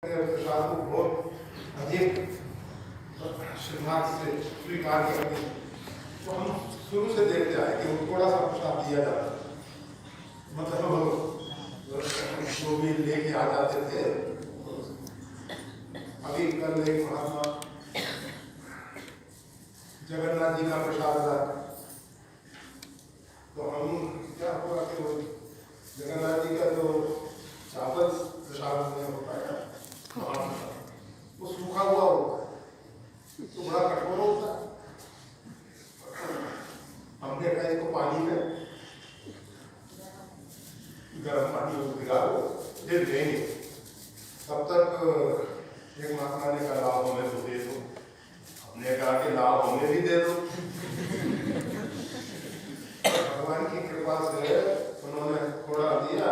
प्रसाद को बहुत अधिक श्रद्धा से स्वीकार करते हैं। तो हम शुरू से देखते आए कि थोड़ा सा प्रसाद दिया जाता है, मतलब जो भी लेके आ जाते थे। अभी कल एक महात्मा जगन्नाथ जी का प्रसाद था, तो हम क्या हुआ कि वो जगन्नाथ जी का जो चावल प्रसाद नहीं हो पाया, वो सूखा हुआ होता है तो बड़ा कठोर होता है। हमने कहा इसको पानी में गर्म पानी में भिगा दो, दे देंगे। तब तक एक महात्मा ने कहा लाभ हमें तो दे दो। हमने कहा कि लाभ हमें भी दे दो। भगवान की कृपा से उन्होंने थोड़ा दिया,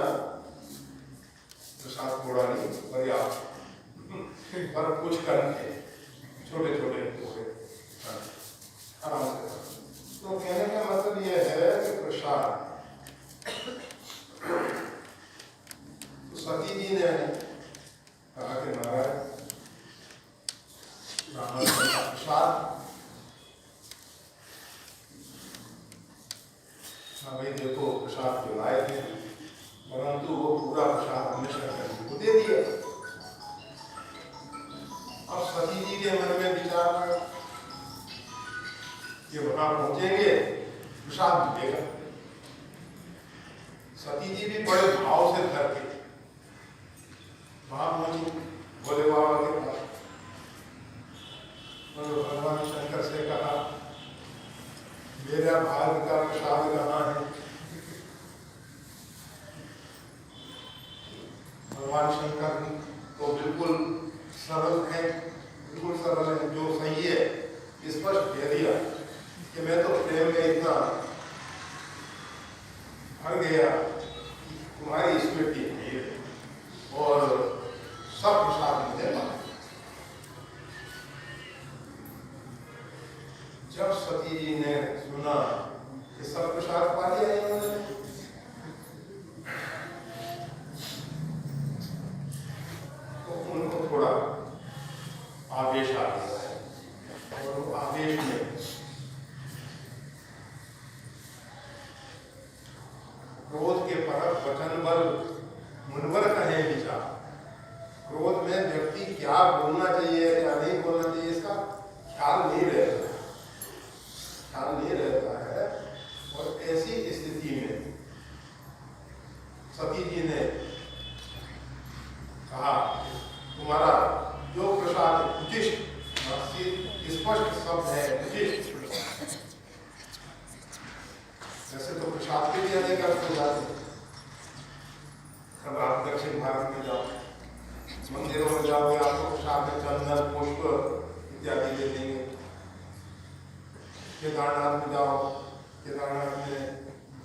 प्रसाद थोड़ा नहीं पर्याप्त, पर कुछ करके छोटे छोटे आराम से। तो कहने का मतलब यह है कि प्रसाद, तो सती जी ने कहा कि महाराज प्रसाद, हाँ भाई देखो प्रसाद के लायक है, परंतु वो पूरा प्रसाद हमने शंकर को दे दिया। अब सती जी के मन में विचार कि वहां पहुंचेंगे प्रसाद मिलेगा। सती जी भी बड़े भाव से घर के वहां पहुंची भोले बाबा के पास। तो भगवान शंकर से कहा मेरा भाग्य का प्रसाद कहाँ है। भगवान शंकर तो बिल्कुल सरल है, बिल्कुल सरल है, जो सही है स्पष्ट कह दिया कि मैं तो प्रेम में इतना भर गया कि तुम्हारी स्मृति नहीं है और सब प्रसाद मुझे मांगे। जब सती जी ने सुना कि सब प्रसाद पा लिया इन्होंने, तो उनको थोड़ा आवेश आ गया है और वो आवेश में क्रोध के परख वचन बल मुनवर कहे विचार। क्रोध में व्यक्ति क्या बोलना चाहिए क्या नहीं बोलना चाहिए इसका ख्याल नहीं रहता है। और ऐसी स्थिति में सती जी ने कहा तुम्हारा जो प्रसाद उचिष्ट, स्पष्ट शब्द है उचिष्ट। जैसे तो प्रसाद के लिए अनेक अर्थ हो जाते हैं। अब आप दक्षिण भारत में जाओ, मंदिरों में जाओगे, आपको प्रसाद में चंदन पुष्प इत्यादि दे देंगे। केदारनाथ में जाओ, केदारनाथ में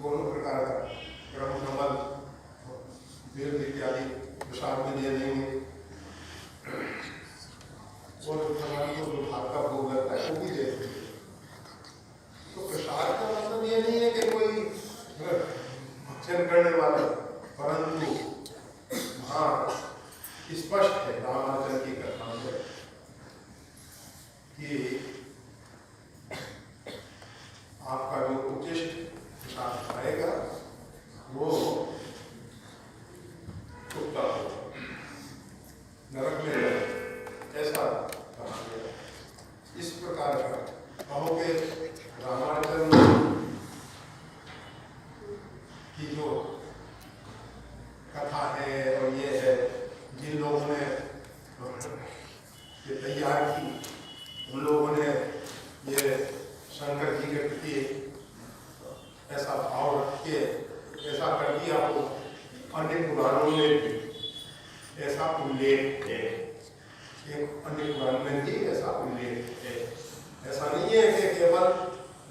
दोनों प्रकार का ब्रह्म कमल वेद इत्यादि प्रसाद में दे देंगे। और भगवान को जो भाग का भोग लगता है वो भी दे देंगे। तो प्रसाद का मतलब ये नहीं है कि कोई भक्षण करने वाला, परंतु हाँ स्पष्ट है रामाचरण की कथा में कि आपका जो उचिष्ट प्रसाद आएगा वो कुत्ता होगा, नरक में रहेगा, ऐसा कहा गया। इस प्रकार का कहोगे रामाचरण की जो कथा है और ये है, जिन लोगों ने ये तैयार की उन लोगों ने ये शंकर जी के प्रति ऐसा भाव रख के ऐसा कर दिया। तो अन्य पुराणों में भी ऐसा उल्लेख है, एक अन्य पुराण में भी ऐसा उल्लेख है। ऐसा नहीं है कि केवल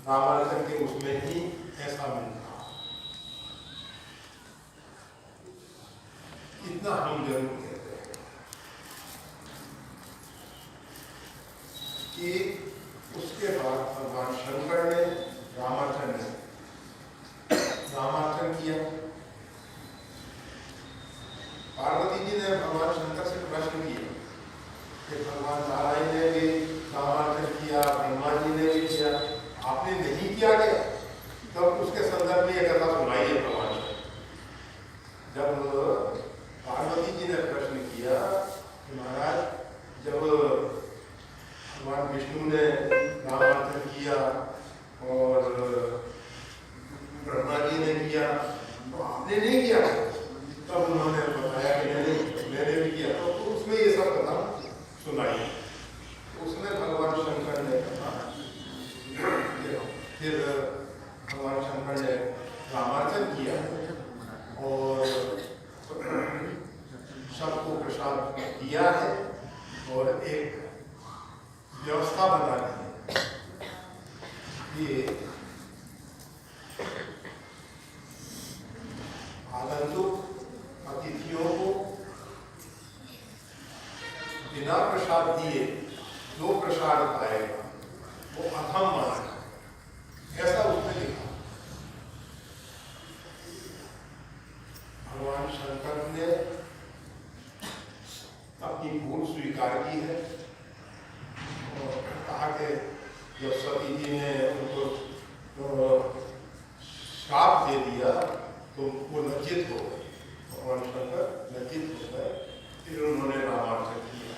रामायण के उसमें ही ऐसा मिलता। इतना हम जरूर कहते हैं कि उसके बाद भगवान शंकर ने रामाचरण किया। पार्वती जी ने भगवान शंकर से प्रश्न किया दिया है और एक व्यवस्था बना दी है। ये आगंतुक अतिथियों को बिना प्रसाद दिए जो प्रसाद पाएगा वो अधम मानेगा, ऐसा उसने लिखा। भगवान शंकर ने अपनी भूल स्वीकार की है और कहा कि जब सती जी ने उनको श्राप दे दिया तो वो लज्जित हो गए, भगवान शंकर लज्जित हो गए, फिर उन्होंने रामायण किया।